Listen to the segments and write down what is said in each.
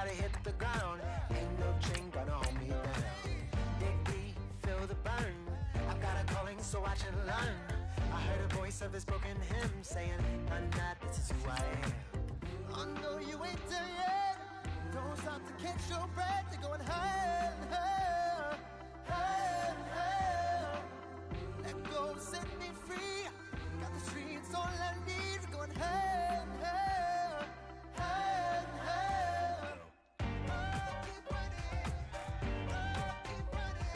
gotta hit the ground. Ain't no chain gonna hold me down. Dig deep, feel the burn. I've got a calling, so watch and learn. I heard a voice of this broken hymn saying, "I'm not, this is who I am." I know you ain't there yet. Don't stop to catch your breath. You're going higher, higher, higher, higher. Let go, set me free. Got the streets, all I need. Going higher, higher, higher, higher. Keep running, keep running, keep running. Reach out, reach out. Keep running, keep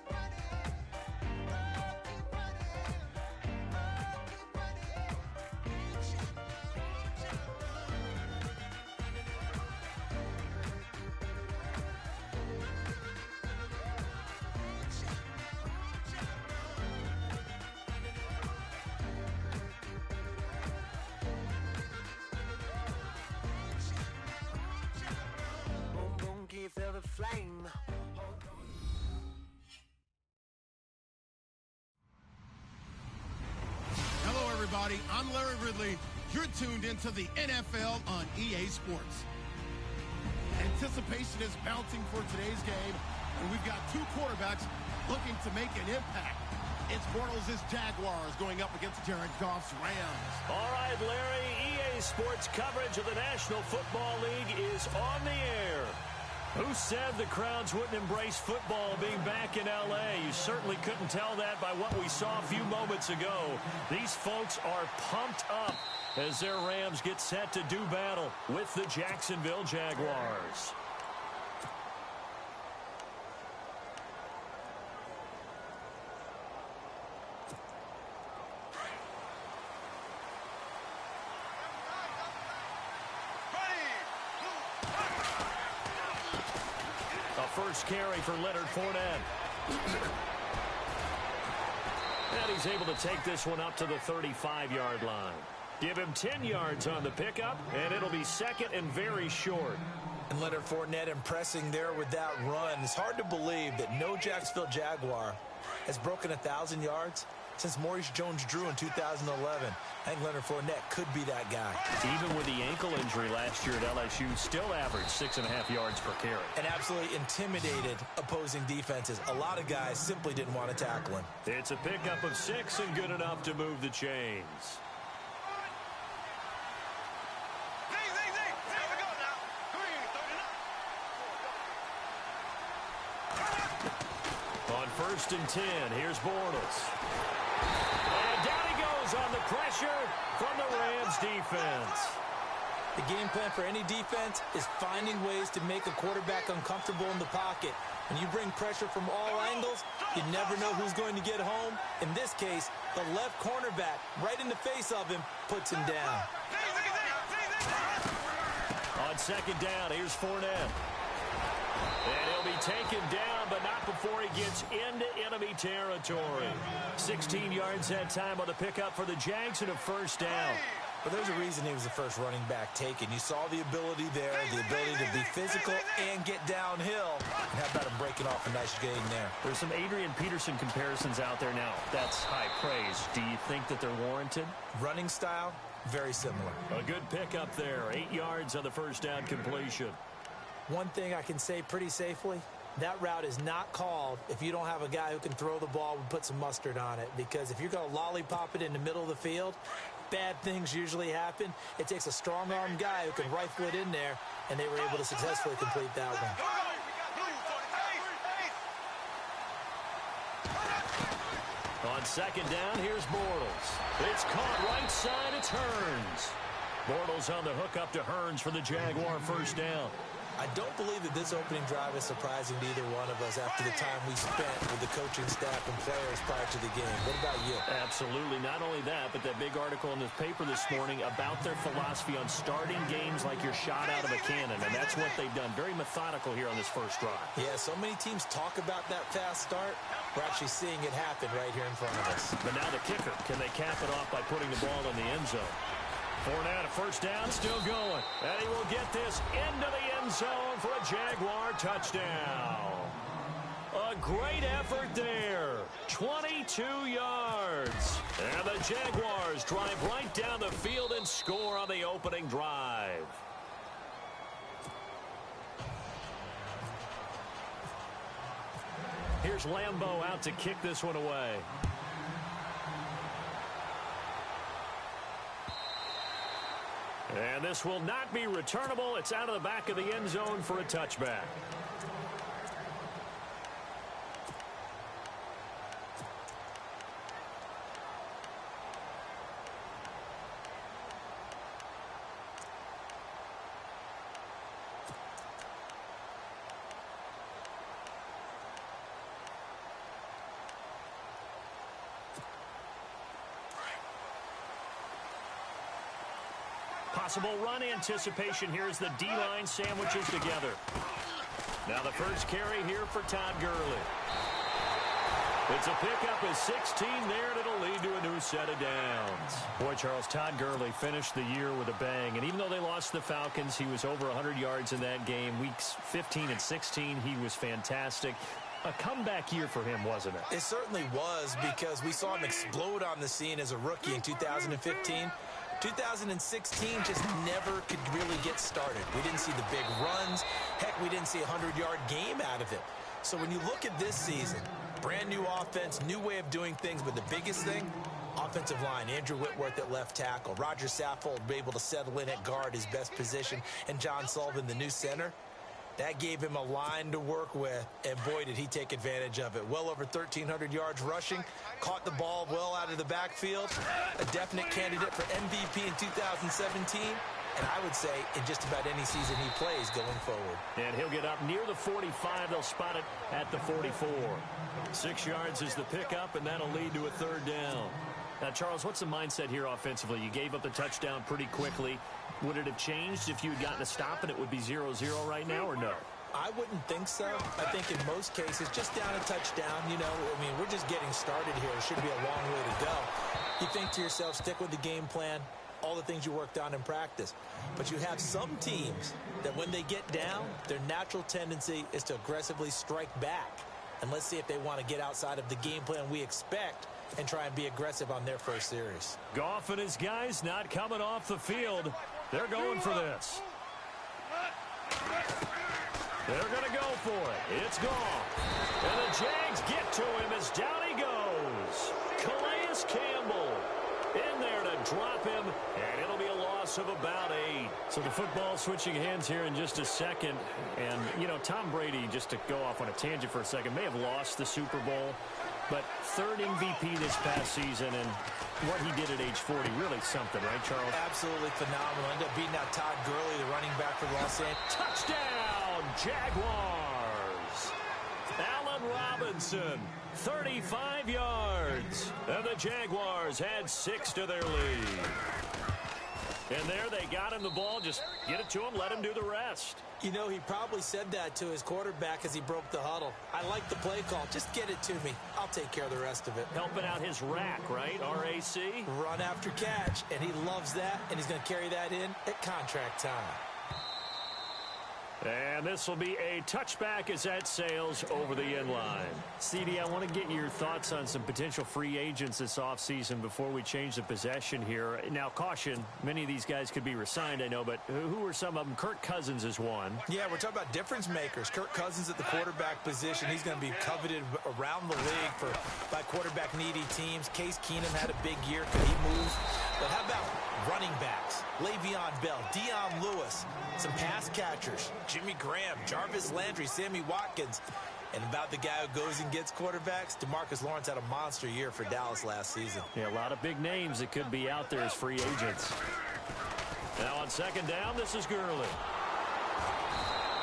running, keep running. Reach out, reach out. Boom, boom, can you feel the flame? Hello, everybody. I'm Larry Ridley. You're tuned into the NFL on EA Sports. Anticipation is mounting for today's game, and we've got two quarterbacks looking to make an impact. It's Bortles' Jaguars going up against Jared Goff's Rams. All right, Larry, EA Sports coverage of the National Football League is on the air. Who said the crowds wouldn't embrace football being back in L.A.? You certainly couldn't tell that by what we saw a few moments ago. These folks are pumped up as their Rams get set to do battle with the Jacksonville Jaguars. First carry for Leonard Fournette. And he's able to take this one up to the 35-yard line. Give him 10 yards on the pickup, and it'll be second and very short. And Leonard Fournette impressing there with that run. It's hard to believe that no Jacksonville Jaguar has broken 1,000 yards since Maurice Jones-Drew in 2011. I think Leonard Fournette could be that guy. Even with the ankle injury last year at LSU, still averaged 6.5 yards per carry. And absolutely intimidated opposing defenses. A lot of guys simply didn't want to tackle him. It's a pickup of 6 and good enough to move the chains. On 1st and 10, here's Bortles. And down he goes on the pressure from the Rams defense. The game plan for any defense is finding ways to make a quarterback uncomfortable in the pocket. When you bring pressure from all angles, you never know who's going to get home. In this case, the left cornerback, right in the face of him, puts him down. On 2nd down, here's Fournette. And he'll be taken down, but not before he gets into enemy territory. 16 yards that time on the pickup for the Jags and a 1st down. But there's a reason he was the first running back taken. You saw the ability there, the ability to be physical and get downhill. And how about him breaking off a nice gain there? There's some Adrian Peterson comparisons out there now. That's high praise. Do you think that they're warranted? Running style, very similar. A good pickup there. 8 yards on the 1st down completion. One thing I can say pretty safely, that route is not called if you don't have a guy who can throw the ball and put some mustard on it. Because if you're going to lollipop it in the middle of the field, bad things usually happen. It takes a strong-arm guy who can rifle it in there, and they were able to successfully complete that one. On 2nd down, here's Bortles. It's caught right side, it's Hearns. Bortles on the hook up to Hearns for the Jaguar 1st down. I don't believe that this opening drive is surprising to either one of us after the time we spent with the coaching staff and players prior to the game. What about you? Absolutely. Not only that, but that big article in this paper this morning about their philosophy on starting games like you're shot out of a cannon, and that's what they've done. Very methodical here on this first drive. Yeah, so many teams talk about that fast start. We're actually seeing it happen right here in front of us. But now the kicker. Can they cap it off by putting the ball in the end zone? Fournette, a 1st down, still going. And he will get this into the end zone for a Jaguar touchdown. A great effort there. 22 yards. And the Jaguars drive right down the field and score on the opening drive. Here's Lambeau out to kick this one away. And this will not be returnable. It's out of the back of the end zone for a touchback. Possible run anticipation here as the D-line sandwiches together. Now the first carry here for Todd Gurley. It's a pickup of 16 there, and it'll lead to a new set of downs. Boy, Charles, Todd Gurley finished the year with a bang. And even though they lost the Falcons, he was over 100 yards in that game. Weeks 15 and 16, he was fantastic. A comeback year for him, wasn't it? It certainly was, because we saw him explode on the scene as a rookie in 2015. 2016 just never could really get started. We didn't see the big runs. Heck, we didn't see a 100-yard game out of it. So when you look at this season, brand new offense, new way of doing things, but the biggest thing, offensive line. Andrew Whitworth at left tackle. Roger Saffold able to settle in at guard, his best position, and John Sullivan, the new center. That gave him a line to work with, and boy, did he take advantage of it. Well over 1,300 yards rushing, caught the ball well out of the backfield, a definite candidate for MVP in 2017, and I would say in just about any season he plays going forward. And he'll get up near the 45. They'll spot it at the 44. 6 yards is the pickup, and that'll lead to a third down. Now, Charles, what's the mindset here offensively? You gave up the touchdown pretty quickly. Would it have changed if you had gotten a stop and it would be 0-0 right now, or no? I wouldn't think so. I think in most cases, just down a touchdown, you know, I mean, we're just getting started here. It should be a long way to go. You think to yourself, stick with the game plan, all the things you worked on in practice. But you have some teams that when they get down, their natural tendency is to aggressively strike back. And let's see if they want to get outside of the game plan we expect and try and be aggressive on their first series. Goff and his guys not coming off the field. They're going for this. They're going to go for it. It's Goff. And the Jags get to him as down he goes. Calais Campbell in there to drop him, and it'll be a loss of about 8. So the football switching hands here in just a second. And, you know, Tom Brady, just to go off on a tangent for a second, may have lost the Super Bowl. But third MVP this past season, and what he did at age 40, really something, right, Charles? Absolutely phenomenal. Ended up beating out Todd Gurley, the running back for Los Angeles. Touchdown, Jaguars! Allen Robinson, 35 yards. And the Jaguars had 6 to their lead. And there they got him the ball. Just get it to him, let him do the rest. You know, he probably said that to his quarterback as he broke the huddle. I like the play call. Just get it to me. I'll take care of the rest of it. Helping out his rack, right? R-A-C? Run after catch, and he loves that, and he's going to carry that in at contract time. And this will be a touchback as that sails over the end line. CD, I want to get your thoughts on some potential free agents this offseason before we change the possession here. Now, caution, many of these guys could be resigned, I know, but who are some of them? Kirk Cousins is one. Yeah, we're talking about difference makers. Kirk Cousins at the quarterback position. He's going to be coveted around the league by quarterback-needy teams. Case Keenum had a big year. Could he move? But how about running backs? Le'Veon Bell, Dion Lewis, some pass catchers, Jimmy Graham, Jarvis Landry, Sammy Watkins. And about the guy who goes and gets quarterbacks, DeMarcus Lawrence had a monster year for Dallas last season. Yeah, a lot of big names that could be out there as free agents. Now on second down, this is Gurley.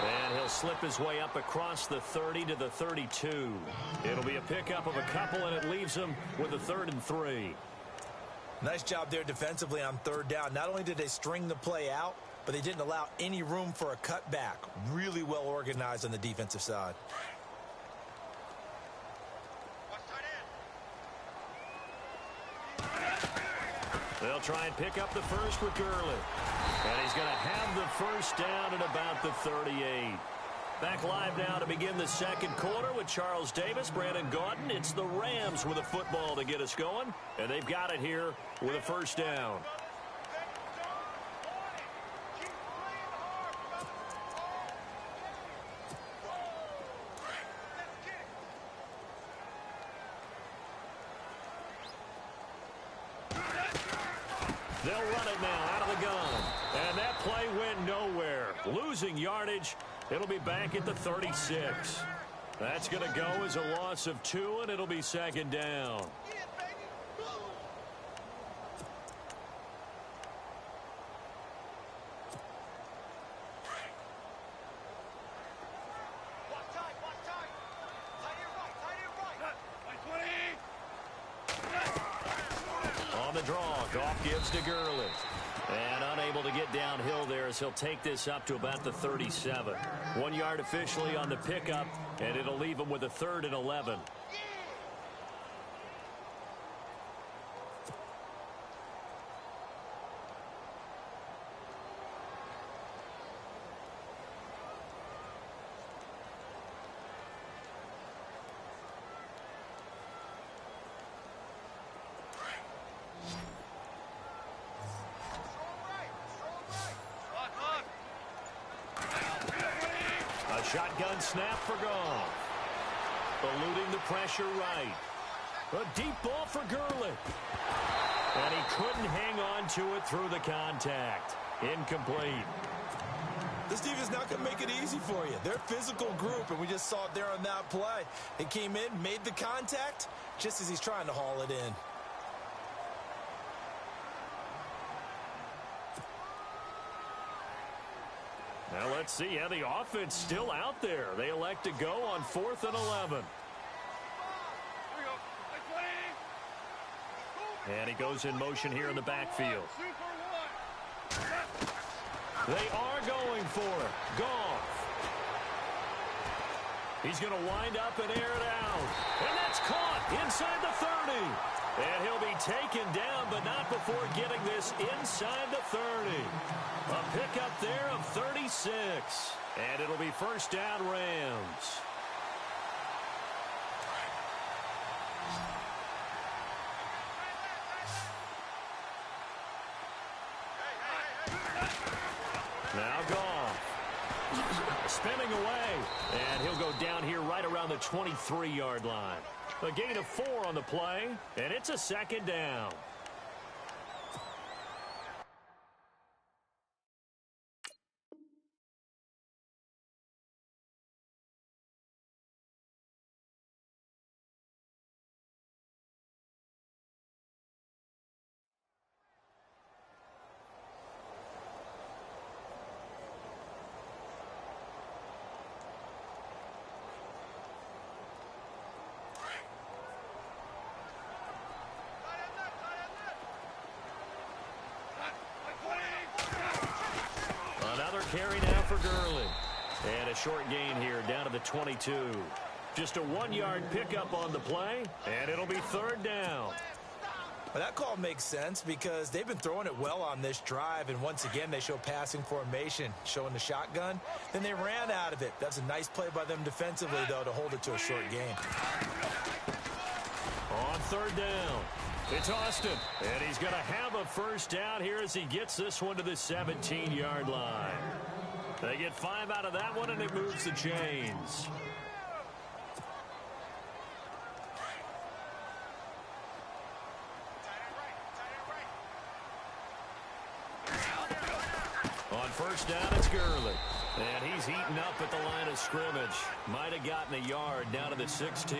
And he'll slip his way up across the 30 to the 32. It'll be a pickup of a couple, and it leaves him with a 3rd and 3. Nice job there defensively on third down. Not only did they string the play out, but they didn't allow any room for a cutback. Really well organized on the defensive side. They'll try and pick up the first with Gurley. And he's going to have the first down at about the 38. Back live now to begin the second quarter with Charles Davis, Brandon Gaudin. It's the Rams with a football to get us going, and they've got it here with a first down. They'll run it now out of the gun. And that play went nowhere. Losing yardage. It'll be back at the 36. That's going to go as a loss of 2, and it'll be second down. On the draw, Goff gives to Gurley. And unable to get downhill there as he'll take this up to about the 37. 1 yard officially on the pickup, and it'll leave him with a 3rd and 11. Shotgun snap for Goff. Eluding the pressure right. A deep ball for Gurley. And he couldn't hang on to it through the contact. Incomplete. This defense not going to make it easy for you. They're a physical group, and we just saw it there on that play. It came in, made the contact, just as he's trying to haul it in. Now let's see how the offense still out there. They elect to go on 4th and 11. And he goes in motion here in the backfield. They are going for it. Goff. He's going to wind up and air it out. And that's caught inside the 30. And he'll be taken down, but not before getting this inside the 30. A pickup there of 36. And it'll be first down, Rams. Now Goff. Spinning away. And he'll go down here right around the 23-yard line. A gain of 4 on the play, and it's a second down. Carry now for Gurley. And a short gain here down to the 22. Just a 1-yard pickup on the play, and it'll be third down. Well, that call makes sense because they've been throwing it well on this drive, and once again they show passing formation, showing the shotgun. Then they ran out of it. That's a nice play by them defensively, though, to hold it to a short gain. On third down, it's Austin, and he's going to have a first down here as he gets this one to the 17-yard line. They get 5 out of that one, and it moves the chains. On first down, it's Gurley. And he's eaten up at the line of scrimmage. Might have gotten a yard down to the 16.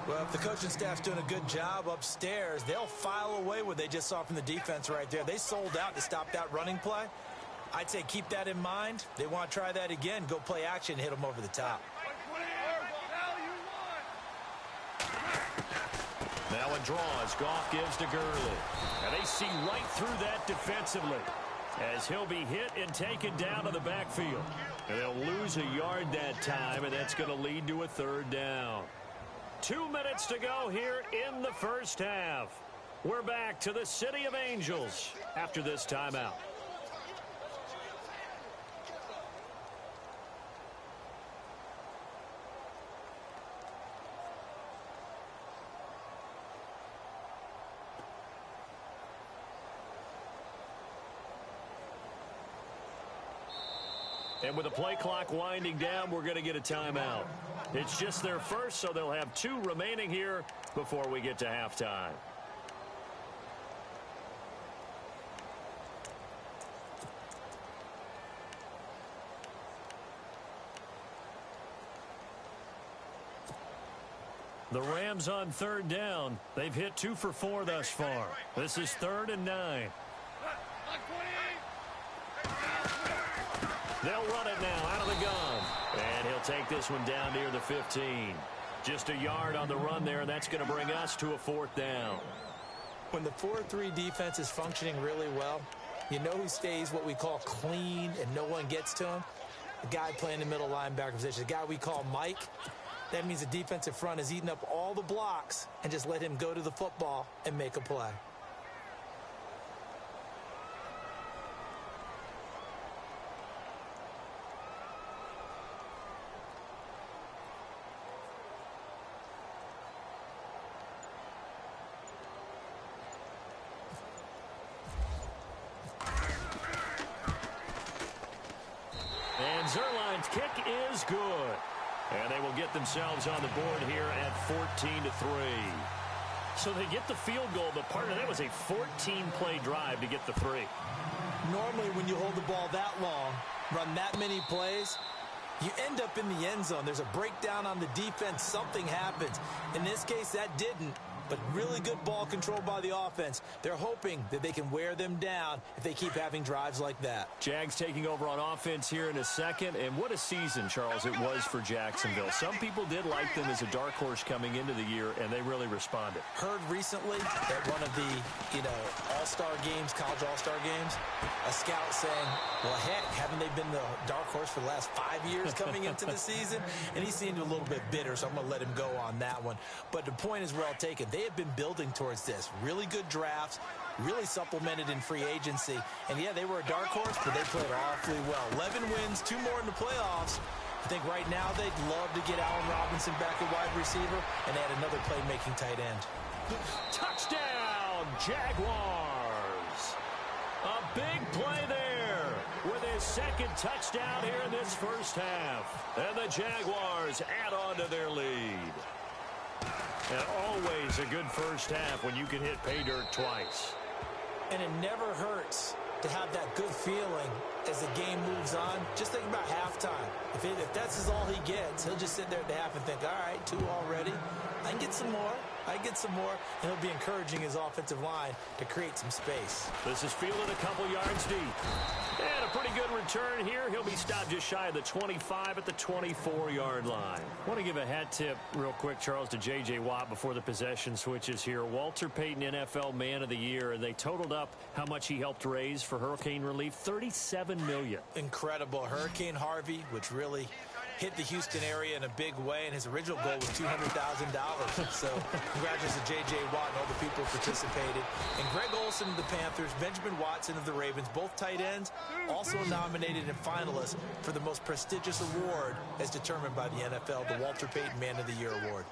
Well, if the coaching staff's doing a good job upstairs, they'll file away what they just saw from the defense right there. They sold out to stop that running play. I'd say keep that in mind. They want to try that again, go play action, hit them over the top. Now a draw as Goff gives to Gurley. And they see right through that defensively as he'll be hit and taken down to the backfield. And they'll lose a yard that time, and that's going to lead to a third down. 2 minutes to go here in the first half. We're back to the City of Angels after this timeout. And with the play clock winding down, we're going to get a timeout. It's just their first, so they'll have 2 remaining here before we get to halftime. The Rams on 3rd down. They've hit 2 for 4 thus far. This is 3rd and 9. They'll run it now out of the gun. And he'll take this one down near the 15. Just a yard on the run there, and that's going to bring us to a 4th down. When the 4-3 defense is functioning really well, you know who stays what we call clean and no one gets to him? The guy playing the middle linebacker position, the guy we call Mike. That means the defensive front is eating up all the blocks and just let him go to the football and make a play. And Zerline's kick is good. And they will get themselves on the board here at 14-3. So they get the field goal, but part of that was a 14-play drive to get the 3. Normally when you hold the ball that long, run that many plays, you end up in the end zone. There's a breakdown on the defense. Something happens. In this case, that didn't. But really good ball control by the offense. They're hoping that they can wear them down if they keep having drives like that. Jags taking over on offense here in a second. And what a season, Charles, it was for Jacksonville. Some people did like them as a dark horse coming into the year, and they really responded. Heard recently at one of the, all-star games, college all-star games, a scout saying, well, heck, haven't they been the dark horse for the last 5 years coming into the season? And he seemed a little bit bitter, so I'm going to let him go on that one. But the point is well taken. They have been building towards this. Really good drafts, really supplemented in free agency. And, yeah, they were a dark horse, but they played awfully well. 11 wins, 2 more in the playoffs. I think right now they'd love to get Allen Robinson back at wide receiver and add another playmaking tight end. Touchdown, Jaguars. A big play there with his 2nd touchdown here in this first half. And the Jaguars add on to their lead. And always a good first half when you can hit pay dirt twice. And it never hurts to have that good feeling as the game moves on. Just think about halftime. If that's all he gets, he'll just sit there at the half and think, all right, 2 already. I can get some more. And he'll be encouraging his offensive line to create some space. This is fielded a couple yards deep. And a pretty good return here. He'll be stopped just shy of the 25 at the 24-yard line. I want to give a hat tip real quick, Charles, to J.J. Watt before the possession switches here. Walter Payton, NFL Man of the Year, and they totaled up how much he helped raise for hurricane relief, $37 million. Incredible. Hurricane Harvey, which really hit the Houston area in a big way, and his original goal was $200,000. So congratulations to J.J. Watt and all the people who participated. And Greg Olsen of the Panthers, Benjamin Watson of the Ravens, both tight ends, also nominated and finalists for the most prestigious award as determined by the NFL, the Walter Payton Man of the Year Award.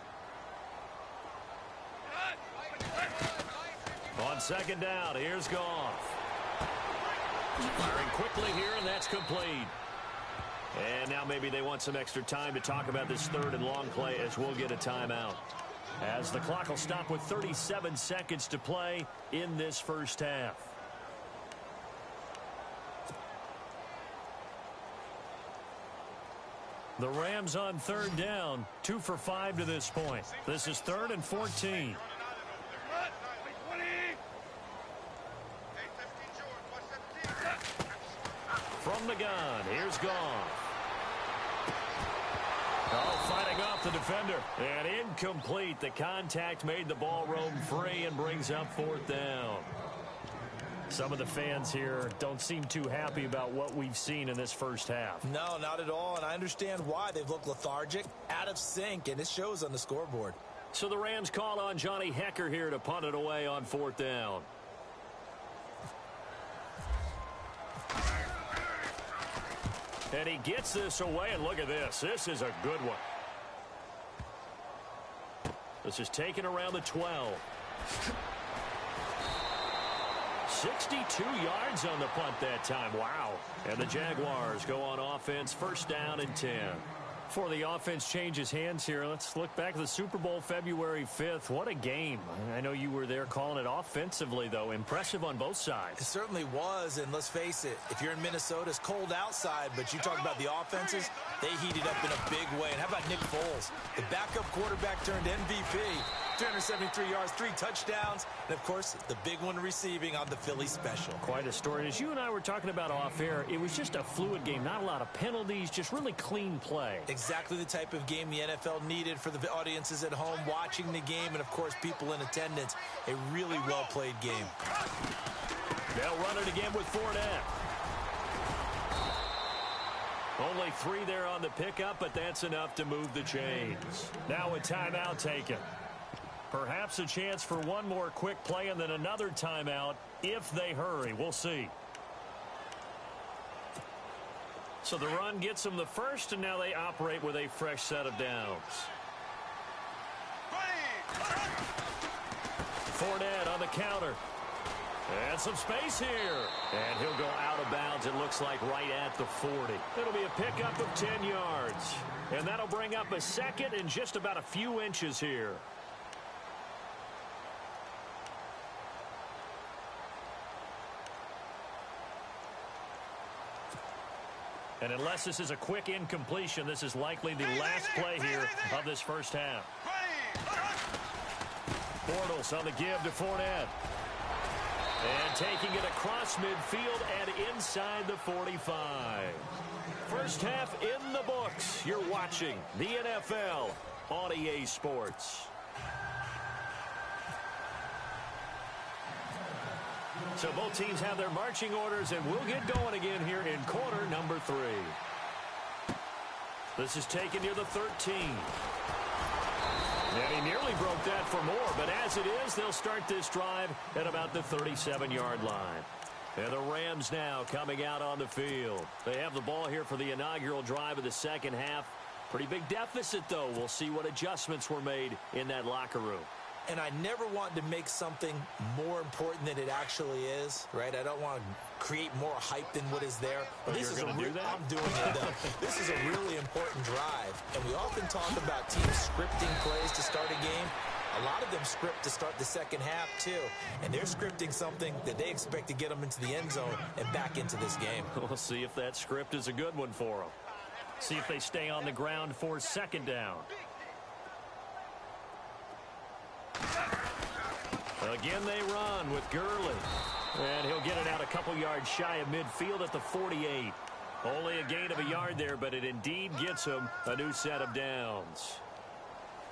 On 2nd down, here's Goff. Firing quickly here, and that's complete. And now maybe they want some extra time to talk about this 3rd and long play as we'll get a timeout. As the clock will stop with 37 seconds to play in this first half. The Rams on 3rd down, 2 for 5 to this point. This is 3rd and 14. From the gun, here's Goff. Oh, fighting off the defender. And incomplete. The contact made the ball roam free and brings up 4th down. Some of the fans here don't seem too happy about what we've seen in this first half. No, not at all, and I understand why. They've looked lethargic, out of sync, and it shows on the scoreboard. So the Rams call on Johnny Hecker here to punt it away on 4th down. And he gets this away, and look at this. This is a good one. This is taken around the 12. 62 yards on the punt that time. Wow. And the Jaguars go on offense, first down and 10. Before the offense changes hands here, let's look back at the Super Bowl February 5th. What a game. I know you were there calling it offensively, though. Impressive on both sides. It certainly was, and let's face it, if you're in Minnesota, it's cold outside, but you talk about the offenses, they heated up in a big way. And how about Nick Foles? The backup quarterback turned MVP. 373 yards, 3 touchdowns, and, of course, the big one receiving on the Philly special. Quite a story. As you and I were talking about off air, it was just a fluid game. Not a lot of penalties, just really clean play. Exactly the type of game the NFL needed for the audiences at home watching the game and, of course, people in attendance. A really well-played game. They'll run it again with Fournette. Only 3 there on the pickup, but that's enough to move the chains. Now a timeout taken. Perhaps a chance for one more quick play and then another timeout if they hurry. We'll see. So the run gets them the first, and now they operate with a fresh set of downs. Fournette on the counter. And some space here. And he'll go out of bounds, it looks like, right at the 40. It'll be a pickup of 10 yards. And that'll bring up a second and just about a few inches here. And unless this is a quick incompletion, this is likely the last play here of this first half. Bortles on the give to Fournette. And taking it across midfield and inside the 45. First half in the books. You're watching the NFL on EA Sports. So both teams have their marching orders, and we'll get going again here in quarter number 3. This is taken near the 13. And he nearly broke that for more, but as it is, they'll start this drive at about the 37-yard line. And the Rams now coming out on the field. They have the ball here for the inaugural drive of the second half. Pretty big deficit, though. We'll see what adjustments were made in that locker room. And I never want to make something more important than it actually is, right? I don't want to create more hype than what is there. But this is going to do that? I'm doing it, though. This is a really important drive. And we often talk about teams scripting plays to start a game. A lot of them script to start the second half, too. And they're scripting something that they expect to get them into the end zone and back into this game. We'll see if that script is a good one for them. See if they stay on the ground for second down. Again, they run with Gurley. And he'll get it out a couple yards shy of midfield at the 48. Only a gain of a yard there, but it indeed gets him a new set of downs.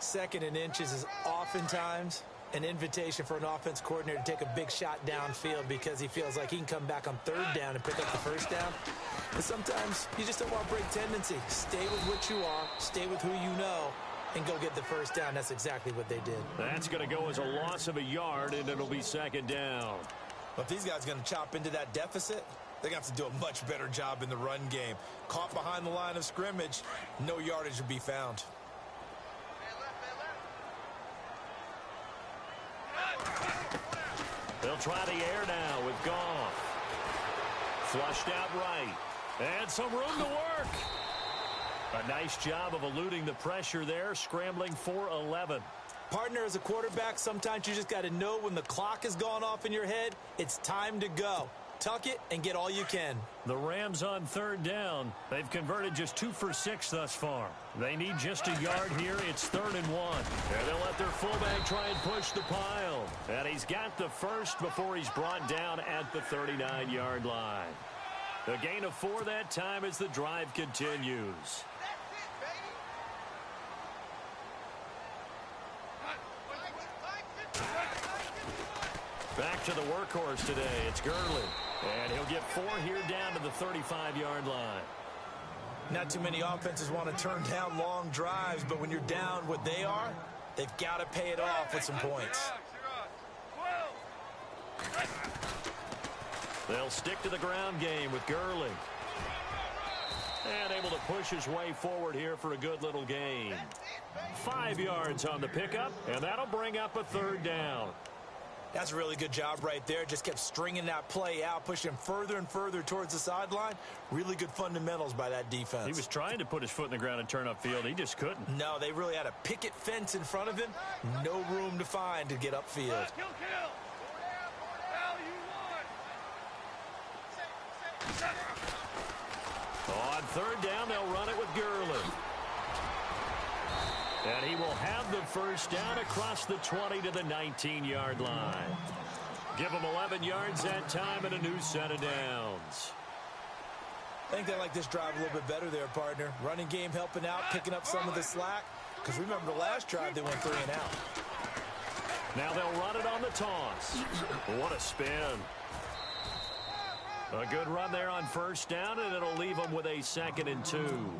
Second and inches is oftentimes an invitation for an offense coordinator to take a big shot downfield because he feels like he can come back on third down and pick up the first down. But sometimes you just don't want to break tendency. Stay with what you are. Stay with who you know. And go get the first down. That's exactly what they did. That's going to go as a loss of a yard, and it'll be second down. But if these guys are going to chop into that deficit, they're going to have to do a much better job in the run game. Caught behind the line of scrimmage, no yardage to be found. They'll try the air now with Goff. Flushed out right. And some room to work. A nice job of eluding the pressure there, scrambling for 11. Partner, as a quarterback, sometimes you just got to know when the clock has gone off in your head, it's time to go. Tuck it and get all you can. The Rams on third down. They've converted just 2 for 6 thus far. They need just a yard here. It's 3rd and 1. And they'll let their fullback try and push the pile. And he's got the first before he's brought down at the 39-yard line. A gain of 4 that time as the drive continues. Back to the workhorse today. It's Gurley. And he'll get 4 here down to the 35-yard line. Not too many offenses want to turn down long drives, but when you're down what they are, they've got to pay it off with some points. They'll stick to the ground game with Gurley. And able to push his way forward here for a good little gain. 5 yards on the pickup, and that'll bring up a 3rd down. That's a really good job right there. Just kept stringing that play out, pushing further and further towards the sideline. Really good fundamentals by that defense. He was trying to put his foot in the ground and turn upfield. He just couldn't. No, they really had a picket fence in front of him. No room to find to get upfield. On third down, they'll run it with Gurley. And he will have the first down across the 20 to the 19-yard line. Give him 11 yards that time and a new set of downs. I think they like this drive a little bit better there, partner. Running game helping out, picking up some of the slack. Because remember the last drive, they went 3 and out. Now they'll run it on the toss. What a spin. A good run there on first down, and it'll leave them with a 2nd and 2.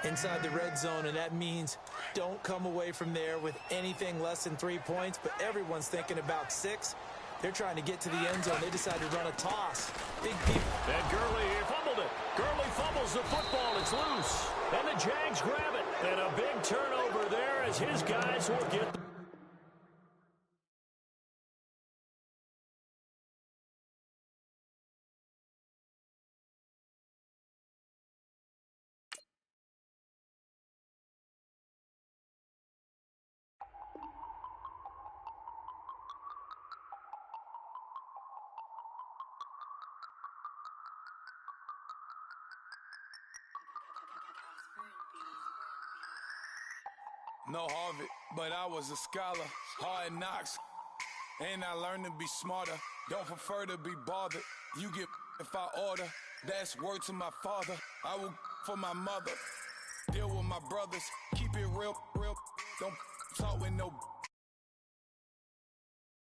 Inside the red zone, and that means don't come away from there with anything less than 3 points, but everyone's thinking about 6. They're trying to get to the end zone. They decided to run a toss. Big people. And Gurley here fumbled it. Gurley fumbles the football. It's loose. And the Jags grab it. And a big turnover there as his guys will get the No Harvard, but I was a scholar. Hard knocks, and I learned to be smarter. Don't prefer to be bothered. You get if I order. That's word to my father. I will for my mother. Deal with my brothers. Keep it real, real. Don't talk with no